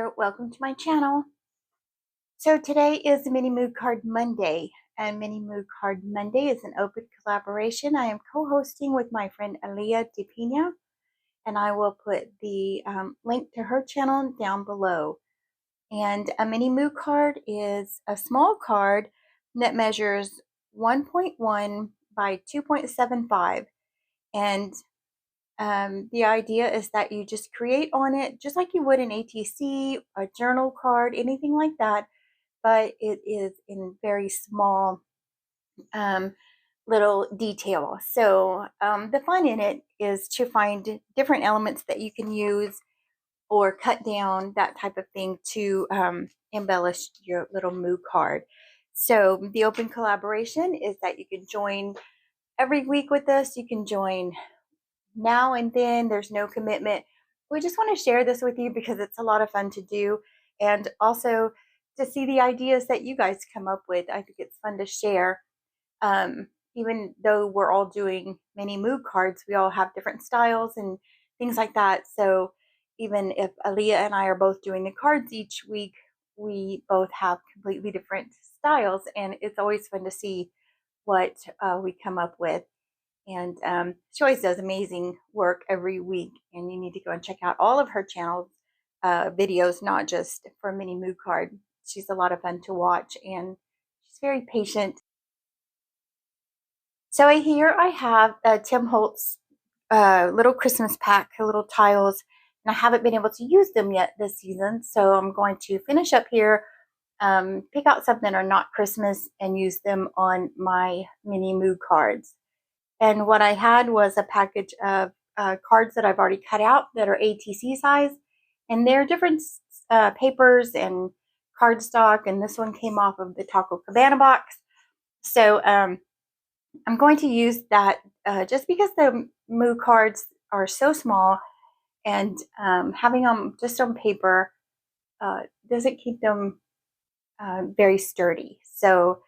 there, welcome to my channel. So today is Mini Mood Card Monday, and Mini Mood Card Monday is an open collaboration. I am co-hosting with my friend Alia, and I will put the link to her channel down below. And a Mini Mood card is a small card that measures 1.1 by 2.75, and the idea is that you just create on it just like you would an ATC, a journal card, anything like that, but it is in very small little detail. So the fun in it is to find different elements that you can use or cut down, that type of thing, to embellish your little mood card. So the open collaboration is that you can join every week with us. You can join now and then. There's no commitment. We just want to share this with you because it's a lot of fun to do, and also to see the ideas that you guys come up with. I think it's fun to share. Even though we're all doing mini mood cards, we all have different styles and things like that. So even if Alia and I are both doing the cards each week, we both have completely different styles, and it's always fun to see what we come up with. And she always does amazing work every week, and you need to go and check out all of her channel's videos, not just for Mini Mood Card. She's a lot of fun to watch, and she's very patient. So here I have Tim Holtz little Christmas pack, little tiles, and I haven't been able to use them yet this season. So I'm going to finish up here, pick out something that are not Christmas, and use them on my Mini Mood cards. And what I had was a package of cards that I've already cut out that are ATC size. And they're different papers and cardstock. And this one came off of the Taco Cabana box. So I'm going to use that just because the Moo cards are so small, and having them just on paper doesn't keep them very sturdy. So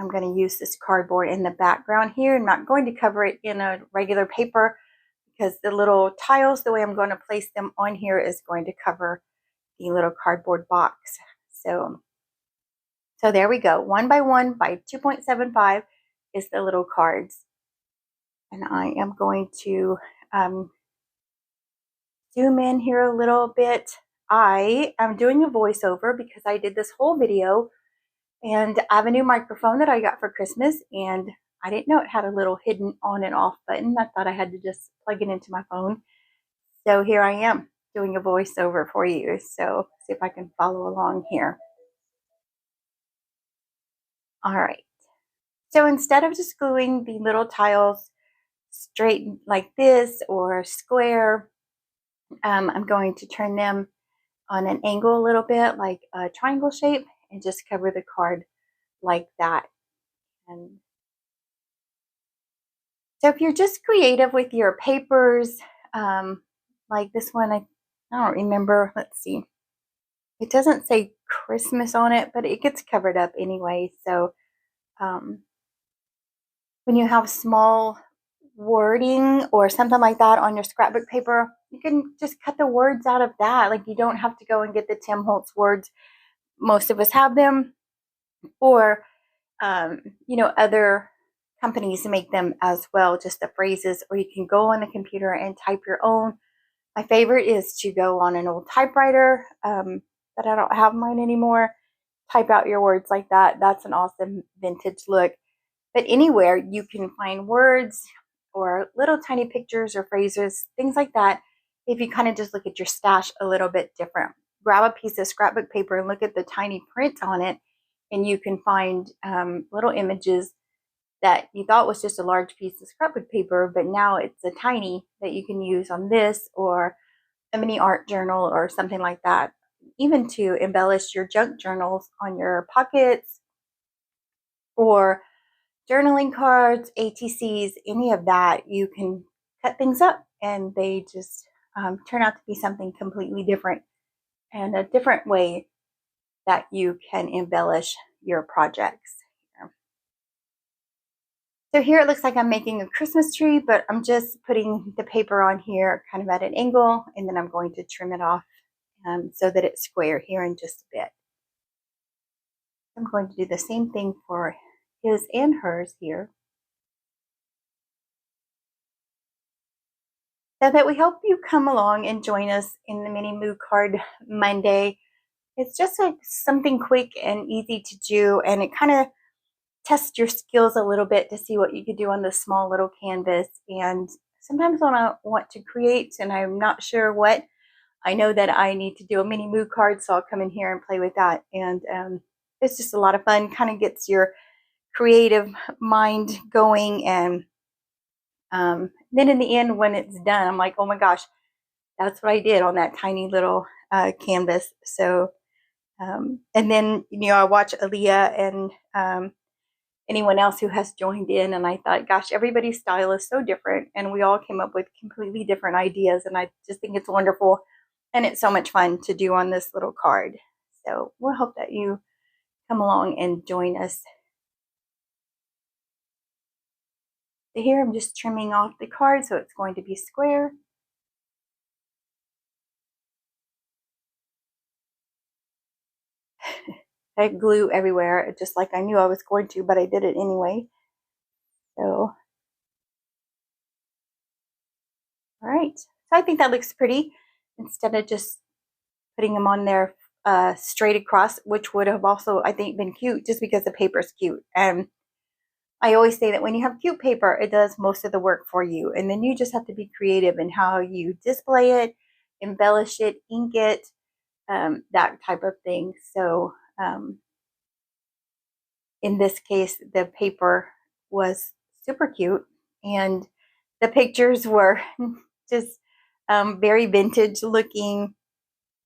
I'm going to use this cardboard in the background here. I'm not going to cover it in a regular paper because the little tiles, the way I'm going to place them on here, is going to cover the little cardboard box. So there we go. 1 by 1 by 2.75 is the little cards. And I am going to zoom in here a little bit. I am doing a voiceover because I did this whole video, and I have a new microphone that I got for Christmas, and I didn't know it had a little hidden on and off button. I thought I had to just plug it into my phone. So here I am doing a voiceover for you. So see if I can follow along here. All right. So instead of just gluing the little tiles straight like this or square, I'm going to turn them on an angle a little bit, like a triangle shape, and just cover the card like that. And so if you're just creative with your papers, like this one, I don't remember, let's see, it doesn't say Christmas on it, but it gets covered up anyway. So when you have small wording or something like that on your scrapbook paper, you can just cut the words out of that. Like, you don't have to go and get the Tim Holtz words. Most of us have them, or other companies make them as well, just the phrases, or you can go on the computer and type your own. My favorite is to go on an old typewriter, but I don't have mine anymore. Type out your words like that. That's an awesome vintage look. But anywhere you can find words or little tiny pictures or phrases, things like that, if you kind of just look at your stash a little bit different. Grab a piece of scrapbook paper and look at the tiny print on it, and you can find little images that you thought was just a large piece of scrapbook paper, but now it's a tiny that you can use on this or a mini art journal or something like that. Even to embellish your junk journals on your pockets or journaling cards, ATCs, any of that, you can cut things up and they just turn out to be something completely different, and a different way that you can embellish your projects. So here it looks like I'm making a Christmas tree, but I'm just putting the paper on here kind of at an angle, and then I'm going to trim it off so that it's square here in just a bit. I'm going to do the same thing for his and hers here, so that we hope you come along and join us in the Mini Moo Card Monday. It's just something quick and easy to do, and it kind of tests your skills a little bit to see what you could do on this small little canvas. And sometimes when I want to create and I'm not sure what, I know that I need to do a mini moo card, so I'll come in here and play with that. And it's just a lot of fun, kind of gets your creative mind going. And then in the end, when it's done, I'm like, oh my gosh, that's what I did on that tiny little canvas. So, and then, I watch Alia and anyone else who has joined in, and I thought, gosh, everybody's style is so different, and we all came up with completely different ideas, and I just think it's wonderful, and it's so much fun to do on this little card. So we'll hope that you come along and join us. So here I'm just trimming off the card so it's going to be square. I glue everywhere, just like I knew I was going to, but I did it anyway. So, all right. So I think that looks pretty, instead of just putting them on there straight across, which would have also, I think, been cute just because the paper is cute. And I always say that when you have cute paper, it does most of the work for you. And then you just have to be creative in how you display it, embellish it, ink it, that type of thing. So in this case, the paper was super cute, and the pictures were just very vintage looking,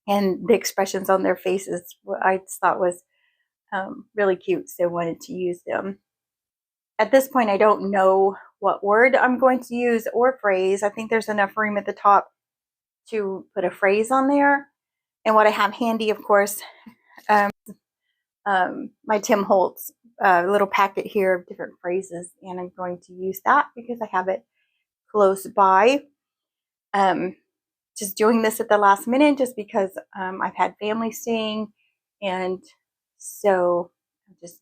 and the expressions on their faces I just thought was really cute, so I wanted to use them. At this point, I don't know what word I'm going to use or phrase. I think there's enough room at the top to put a phrase on there. And what I have handy, of course, my Tim Holtz little packet here of different phrases, and I'm going to use that because I have it close by. Just doing this at the last minute just because I've had family staying, and so I'm just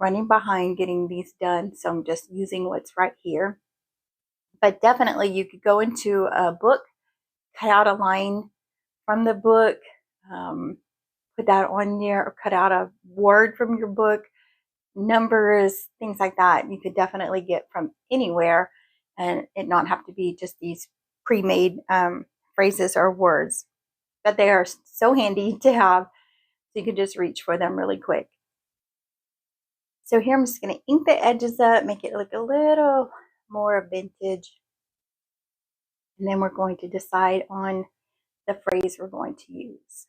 running behind getting these done, so I'm just using what's right here. But definitely you could go into a book, cut out a line from the book, put that on there, or cut out a word from your book, numbers, things like that. You could definitely get from anywhere, and it not have to be just these pre-made phrases or words. But they are so handy to have, so you can just reach for them really quick. So here I'm just going to ink the edges up, make it look a little more vintage. And then we're going to decide on the phrase we're going to use.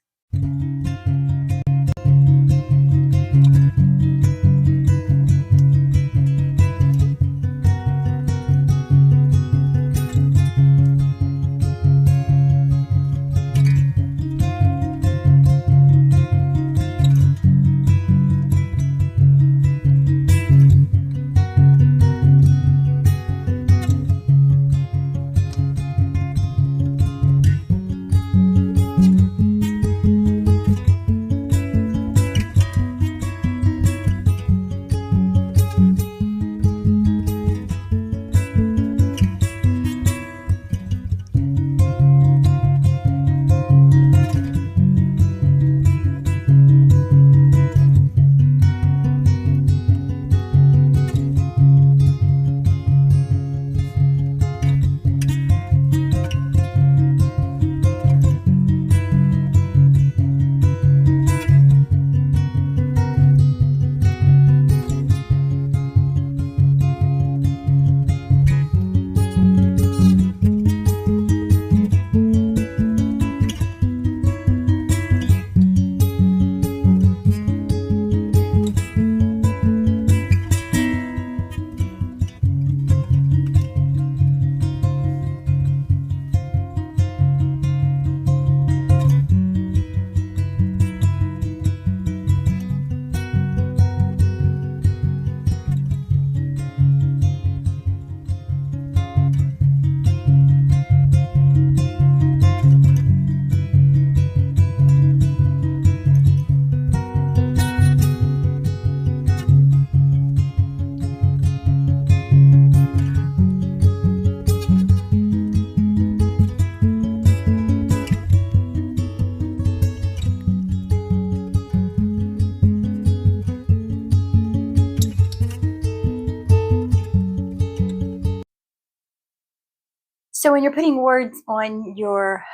So when you're putting words on your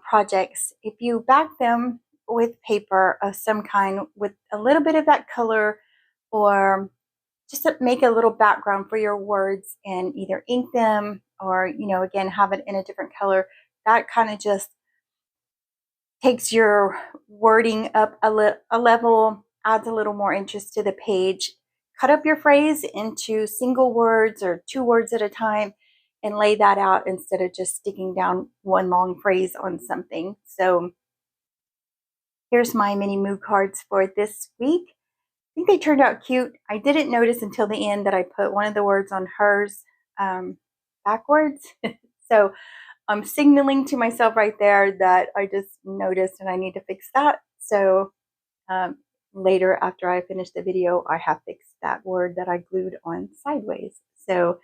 projects, if you back them with paper of some kind with a little bit of that color, or just to make a little background for your words and either ink them or, again, have it in a different color, that kind of just takes your wording up a level, adds a little more interest to the page. Cut up your phrase into single words or 2 words at a time and lay that out instead of just sticking down one long phrase on something. So here's my mini moo cards for this week. I think they turned out cute. I didn't notice until the end that I put one of the words on hers backwards. So I'm signaling to myself right there that I just noticed and I need to fix that. So later, after I finish the video, I have fixed that word that I glued on sideways. So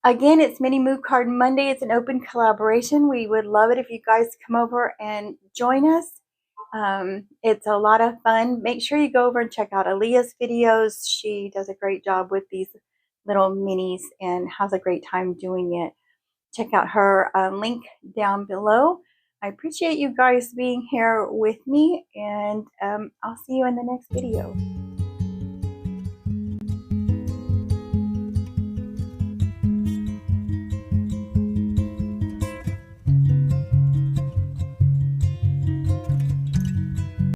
again, it's Mini Moo Card Monday. It's an open collaboration. We would love it if you guys come over and join us. It's a lot of fun. Make sure you go over and check out Alia's videos. She does a great job with these little minis and has a great time doing it. Check out her link down below. I appreciate you guys being here with me, and I'll see you in the next video.